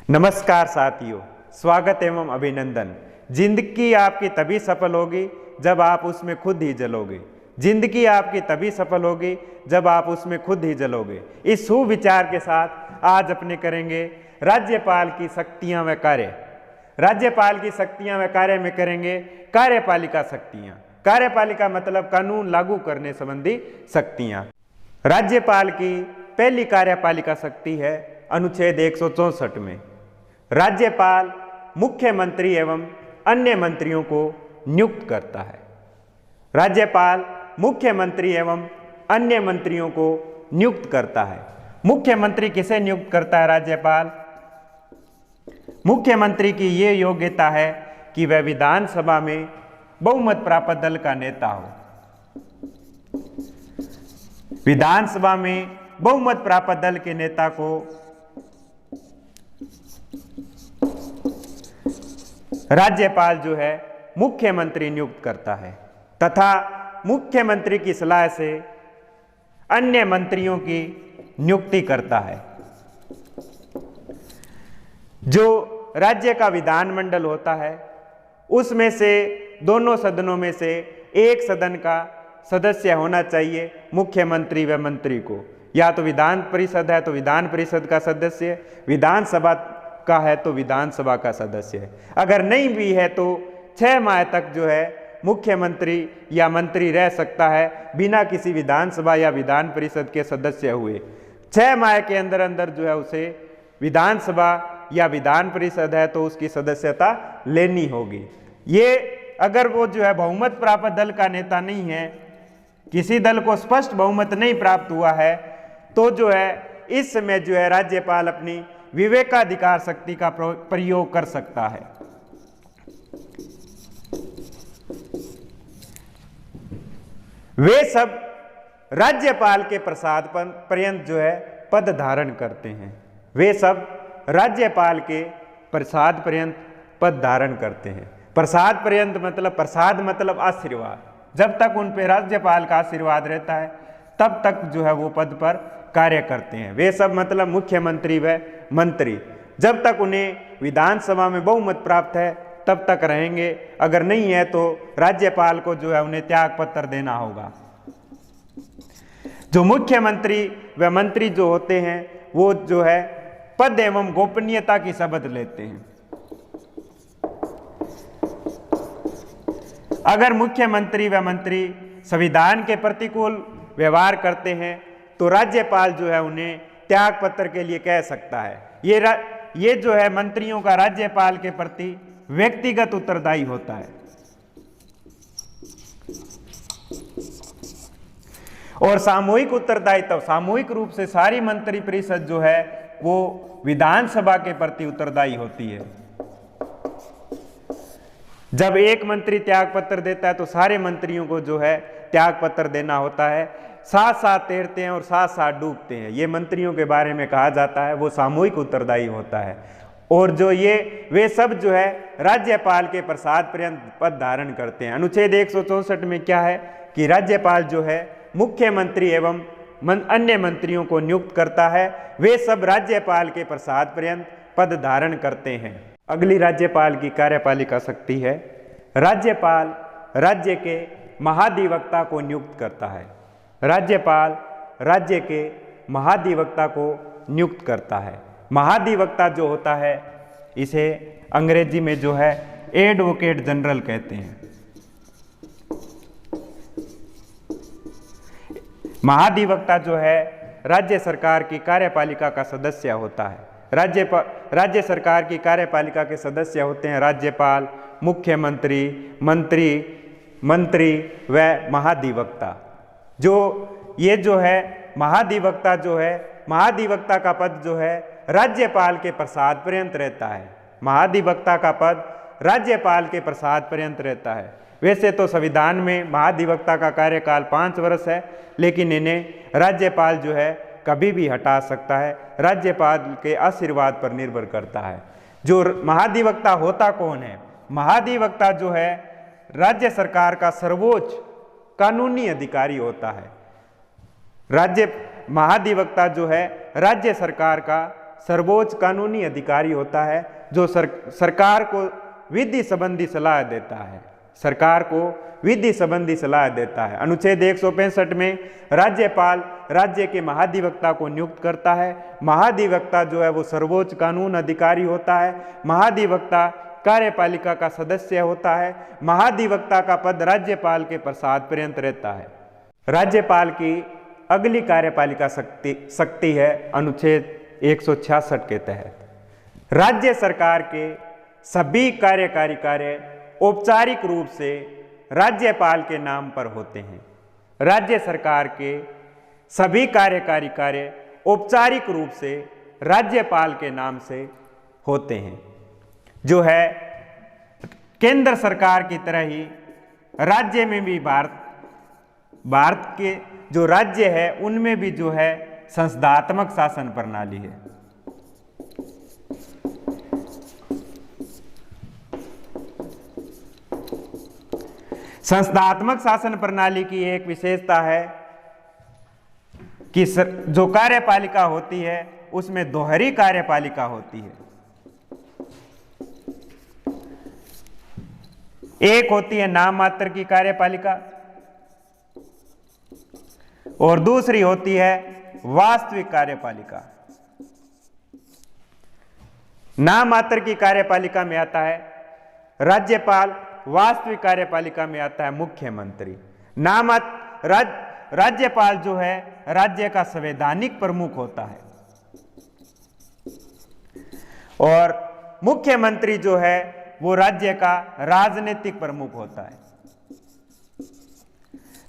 नमस्कार साथियों, स्वागत एवं अभिनंदन। जिंदगी आपकी तभी सफल होगी जब आप उसमें खुद ही जलोगे। जिंदगी आपकी तभी सफल होगी जब आप उसमें खुद ही जलोगे। इस सुविचार के साथ आज अपने करेंगे राज्यपाल की शक्तियां व कार्य। राज्यपाल की शक्तियां व कार्य में करेंगे कार्यपालिका शक्तियां। कार्यपालिका मतलब कानून लागू करने संबंधी शक्तियां। राज्यपाल की पहली कार्यपालिका शक्ति है अनुच्छेद 164 में। राज्यपाल मुख्यमंत्री एवं अन्य मंत्रियों को नियुक्त करता है। राज्यपाल मुख्यमंत्री एवं अन्य मंत्रियों को नियुक्त करता है। मुख्यमंत्री किसे नियुक्त करता है राज्यपाल? मुख्यमंत्री की ये योग्यता है कि वह विधानसभा में बहुमत प्राप्त दल का नेता हो। विधानसभा में बहुमत प्राप्त दल के नेता को राज्यपाल जो है मुख्यमंत्री नियुक्त करता है तथा मुख्यमंत्री की सलाह से अन्य मंत्रियों की नियुक्ति करता है। जो राज्य का विधानमंडल होता है उसमें से दोनों सदनों में से एक सदन का सदस्य होना चाहिए मुख्यमंत्री व मंत्री को। या तो विधान परिषद है तो विधान परिषद का सदस्य, विधानसभा का है तो विधानसभा का सदस्य है। अगर नहीं भी है तो 6 माह तक जो है मुख्यमंत्री या मंत्री रह सकता है बिना किसी विधानसभा या विधान परिषद के सदस्य हुए। 6 माह के अंदर अंदर जो है उसे विधानसभा या विधान परिषद है तो उसकी सदस्यता लेनी होगी। ये अगर वो जो है बहुमत प्राप्त दल का नेता नहीं है, किसी दल को स्पष्ट बहुमत नहीं प्राप्त हुआ है, तो जो है इस समय जो है राज्यपाल अपनी विवेकाधिकार शक्ति का प्रयोग कर सकता है। वे सब राज्यपाल के प्रसाद पर्यंत जो है पद धारण करते हैं। वे सब राज्यपाल के प्रसाद पर्यंत पद धारण करते हैं। प्रसाद पर्यंत मतलब प्रसाद मतलब आशीर्वाद। जब तक उन पे राज्यपाल का आशीर्वाद रहता है तब तक जो है वो पद पर कार्य करते हैं। वे सब मतलब मुख्यमंत्री व मंत्री जब तक उन्हें विधानसभा में बहुमत प्राप्त है तब तक रहेंगे। अगर नहीं है तो राज्यपाल को जो है उन्हें त्याग पत्र देना होगा। जो मुख्यमंत्री व मंत्री जो होते हैं वो जो है पद एवं गोपनीयता की शपथ लेते हैं। अगर मुख्यमंत्री व मंत्री संविधान के प्रतिकूल व्यवहार करते हैं तो राज्यपाल जो है उन्हें त्याग पत्र के लिए कह सकता है। ये जो है मंत्रियों का राज्यपाल के प्रति व्यक्तिगत उत्तरदायी होता है। और सामूहिक उत्तरदायित्व, सामूहिक रूप से सारी मंत्री परिषद जो है वो विधानसभा के प्रति उत्तरदायी होती है। जब एक मंत्री त्याग पत्र देता है तो सारे मंत्रियों को जो है त्याग पत्र देना होता है। साथ साथ तैरते हैं और साथ साथ डूबते हैं, ये मंत्रियों के बारे में कहा जाता है। वो सामूहिक उत्तरदायी होता है। और जो वे सब जो है राज्यपाल के प्रसाद पर्यंत पद धारण करते हैं। अनुच्छेद 164 में क्या है कि राज्यपाल जो है मुख्यमंत्री एवं अन्य मंत्रियों को नियुक्त करता है। वे सब राज्यपाल के प्रसाद पर्यंत पद धारण करते हैं। अगली राज्यपाल की कार्यपालिका शक्ति है राज्यपाल राज्य के महाधिवक्ता को नियुक्त करता है। राज्यपाल राज्य के महाधिवक्ता को नियुक्त करता है। महाधिवक्ता जो होता है इसे अंग्रेजी में जो है एडवोकेट जनरल कहते हैं। महाधिवक्ता जो है राज्य सरकार की कार्यपालिका का सदस्य होता है। राज्य सरकार की कार्यपालिका के सदस्य होते हैं राज्यपाल, मुख्यमंत्री, मंत्री व महाधिवक्ता। ये जो है महाधिवक्ता जो है, महाधिवक्ता का पद जो है राज्यपाल के प्रसाद पर्यंत रहता है। महाधिवक्ता का पद राज्यपाल के प्रसाद पर्यंत रहता है। वैसे तो संविधान में महाधिवक्ता का कार्यकाल 5 वर्ष है, लेकिन इन्हें राज्यपाल जो है कभी भी हटा सकता है। राज्यपाल के आशीर्वाद पर निर्भर करता है। जो महाधिवक्ता होता कौन है? महाधिवक्ता जो है राज्य सरकार का सर्वोच्च कानूनी अधिकारी होता है। महाधिवक्ता जो है राज्य सरकार का सर्वोच्च कानूनी अधिकारी होता है जो सरकार को विधि संबंधी सलाह देता है, सरकार को विधि संबंधी सलाह देता है। अनुच्छेद 165 में राज्यपाल राज्य के महाधिवक्ता को नियुक्त करता है। महाधिवक्ता जो है वो सर्वोच्च कानून अधिकारी होता है। महाधिवक्ता कार्यपालिका का सदस्य होता है। महाधिवक्ता का पद राज्यपाल के प्रसाद पर्यंत रहता है। राज्यपाल की अगली कार्यपालिका शक्ति है अनुच्छेद 166 के तहत राज्य सरकार के सभी कार्यकारी कार्य औपचारिक रूप से राज्यपाल के नाम पर होते हैं। राज्य सरकार के सभी कार्यकारी कार्य औपचारिक रूप से राज्यपाल के नाम से होते हैं। जो है केंद्र सरकार की तरह ही राज्य में भी भारत के जो राज्य है उनमें भी जो है संसदात्मक शासन प्रणाली है। संसदात्मक शासन प्रणाली की एक विशेषता है कि जो कार्यपालिका होती है उसमें दोहरी कार्यपालिका होती है। एक होती है नाम मात्र की कार्यपालिका और दूसरी होती है वास्तविक कार्यपालिका। नाम मात्र की कार्यपालिका में आता है राज्यपाल, वास्तविक कार्यपालिका में आता है मुख्यमंत्री। राज्यपाल जो है राज्य का संवैधानिक प्रमुख होता है और मुख्यमंत्री जो है वो राज्य का राजनीतिक प्रमुख होता है।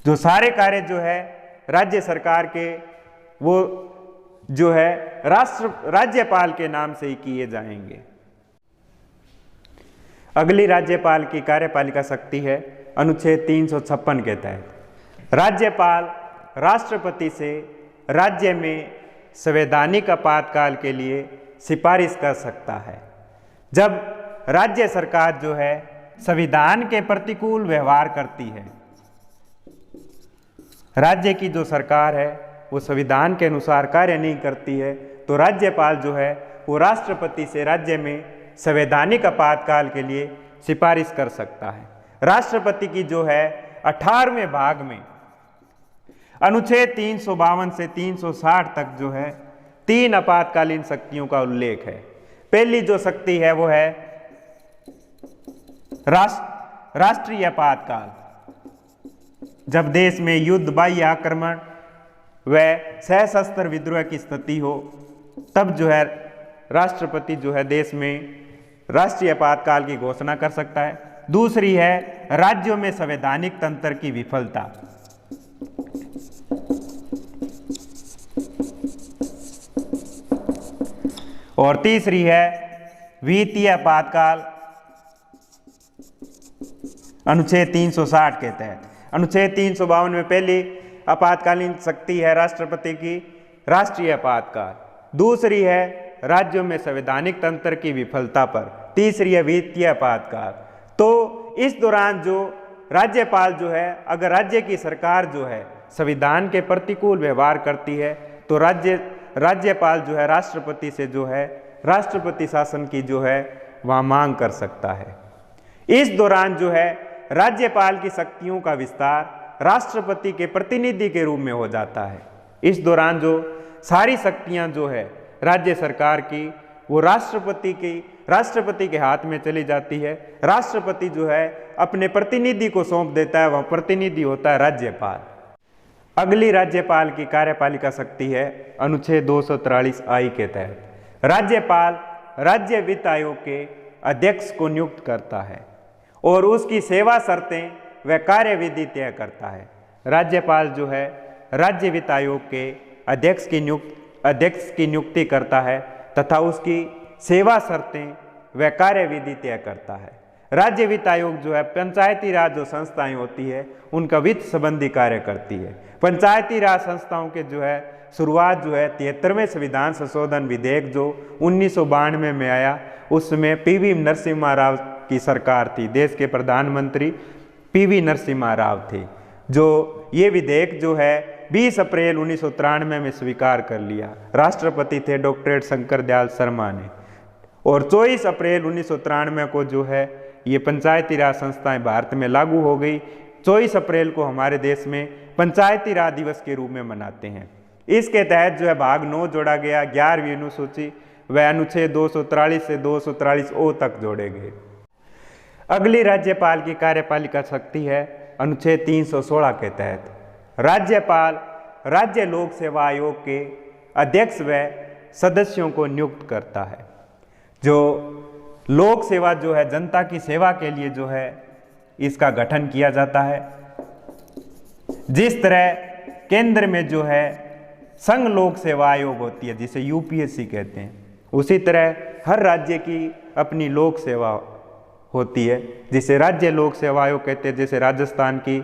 जो सारे कार्य जो है राज्य सरकार के वो जो है राज्यपाल के नाम से ही किए जाएंगे। अगली राज्यपाल की कार्यपालिका शक्ति है अनुच्छेद 356 के तहत राज्यपाल राष्ट्रपति से राज्य में संवैधानिक आपातकाल के लिए सिफारिश कर सकता है। जब राज्य सरकार जो है संविधान के प्रतिकूल व्यवहार करती है, राज्य की जो सरकार है वो संविधान के अनुसार कार्य नहीं करती है, तो राज्यपाल जो है वो राष्ट्रपति से राज्य में संवैधानिक आपातकाल के लिए सिफारिश कर सकता है। राष्ट्रपति की जो है 18वें भाग में अनुच्छेद 352 से 360 तक जो है 3 आपातकालीन शक्तियों का उल्लेख है। पहली जो शक्ति है वो है राष्ट्रीय आपातकाल। जब देश में युद्ध, बाह्य आक्रमण व सशस्त्र विद्रोह की स्थिति हो तब जो है राष्ट्रपति जो है देश में राष्ट्रीय आपातकाल की घोषणा कर सकता है। दूसरी है राज्यों में संवैधानिक तंत्र की विफलता। और तीसरी है वित्तीय आपातकाल अनुच्छेद 360 के तहत। अनुच्छेद 352 में पहली आपातकालीन शक्ति है राष्ट्रपति की राष्ट्रीय आपातकाल, दूसरी है राज्यों में संवैधानिक तंत्र की विफलता पर, तीसरी है वित्तीय आपातकाल। तो इस दौरान जो राज्यपाल जो है अगर राज्य की सरकार जो है संविधान के प्रतिकूल व्यवहार करती है तो राज्यपाल जो है राष्ट्रपति से जो है राष्ट्रपति शासन की जो है वह मांग कर सकता है। इस दौरान जो है राज्यपाल की शक्तियों का विस्तार राष्ट्रपति के प्रतिनिधि के रूप में हो जाता है। इस दौरान जो सारी शक्तियां जो है राज्य सरकार की वो राष्ट्रपति के हाथ में चली जाती है। राष्ट्रपति जो है अपने प्रतिनिधि को सौंप देता है, वह प्रतिनिधि होता है राज्यपाल। अगली राज्यपाल की कार्यपालिका शक्ति है अनुच्छेद 243 आई के तहत राज्यपाल राज्य वित्त आयोग के अध्यक्ष को नियुक्त करता है और उसकी सेवा शर्तें व कार्यविधि तय करता है। राज्यपाल जो है राज्य वित्त आयोग के अध्यक्ष की नियुक्ति करता है तथा उसकी सेवा शर्तें व कार्यविधि तय करता है। राज्य वित्त आयोग जो है पंचायती राज जो संस्थाएं होती है उनका वित्त संबंधी कार्य करती है। पंचायती राज संस्थाओं के जो है शुरुआत जो है 73वें संविधान संशोधन विधेयक जो 1992 में आया, उसमें पीवी नरसिम्हा राव की सरकार थी। देश के प्रधानमंत्री पीवी नरसिम्हा राव थे। जो ये विधेयक जो है 20 अप्रैल 1993 में स्वीकार कर लिया। राष्ट्रपति थे डॉक्टर शंकर दयाल शर्मा ने। और 24 अप्रैल 1993 को जो है ये पंचायती राज संस्थाएं भारत में लागू हो गई। 24 अप्रैल को हमारे देश में पंचायती राज दिवस के रूप में मनाते हैं। इसके तहत जो है भाग 9 जोड़ा गया, 11वीं अनुसूची व अनुच्छेद 243 से 243 तक जोड़े गए। अगली राज्यपाल की कार्यपालिका शक्ति है अनुच्छेद 316 के तहत। राज्यपाल राज्य लोक सेवा आयोग के अध्यक्ष व सदस्यों को नियुक्त करता है। जो लोक सेवा जो है जनता की सेवा के लिए जो है इसका गठन किया जाता है। जिस तरह केंद्र में जो है संघ लोक सेवा आयोग होती है जिसे यूपीएससी कहते हैं, उसी तरह हर राज्य की अपनी लोक सेवा होती है जिसे राज्य लोक सेवा आयोग कहते हैं। जैसे राजस्थान की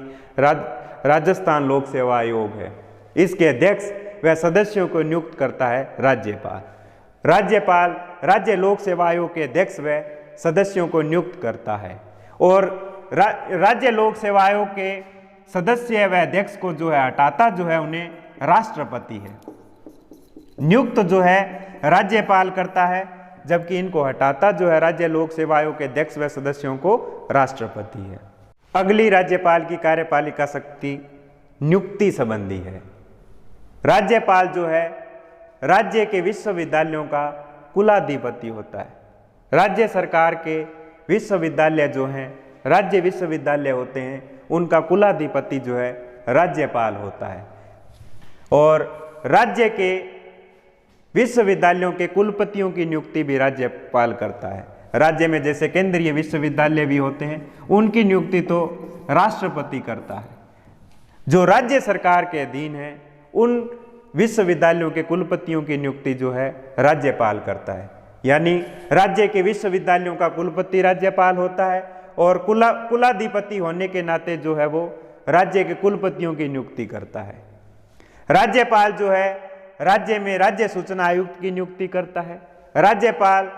राजस्थान लोक सेवा आयोग है, इसके अध्यक्ष व सदस्यों को नियुक्त करता है राज्यपाल। राज्यपाल राज्य लोक सेवा आयोग के अध्यक्ष व सदस्यों को नियुक्त करता है और राज्य लोक सेवा आयोग के सदस्य व अध्यक्ष को जो है हटाता जो है उन्हें राष्ट्रपति है। नियुक्त जो है राज्यपाल करता है, जबकि इनको हटाता जो है राज्य लोक सेवा आयोग के अध्यक्ष व सदस्यों को राष्ट्रपति है। अगली राज्यपाल की कार्यपालिका शक्ति नियुक्ति संबंधी है। राज्यपाल जो है राज्य के विश्वविद्यालयों का कुलाधिपति होता है। राज्य सरकार के विश्वविद्यालय जो हैं राज्य विश्वविद्यालय होते हैं, उनका कुलाधिपति जो है राज्यपाल होता है। और राज्य के विश्वविद्यालयों के कुलपतियों की नियुक्ति भी राज्यपाल करता है। राज्य में जैसे केंद्रीय विश्वविद्यालय भी होते हैं, उनकी नियुक्ति तो राष्ट्रपति करता है। जो राज्य सरकार के अधीन है उन विश्वविद्यालयों के कुलपतियों की नियुक्ति जो है राज्यपाल करता है। यानी राज्य के विश्वविद्यालयों का कुलपति राज्यपाल होता है और कुलाधिपति होने के नाते जो है वो राज्य के कुलपतियों की नियुक्ति करता है। राज्यपाल जो है राज्य में राज्य सूचना आयुक्त की नियुक्ति करता है। राज्यपाल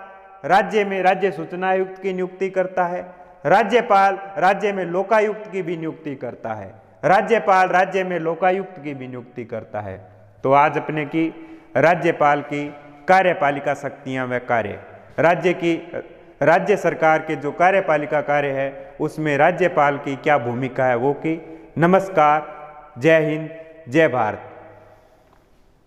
राज्य में राज्य सूचना आयुक्त की नियुक्ति करता है। राज्यपाल राज्य में लोकायुक्त की भी नियुक्ति करता है। राज्यपाल राज्य में लोकायुक्त की भी नियुक्ति करता है। तो आज अपने की राज्यपाल की कार्यपालिका शक्तियां व कार्य, राज्य सरकार के जो कार्यपालिका कार्य है उसमें राज्यपाल की क्या भूमिका है वो की। नमस्कार, जय हिंद, जय भारत।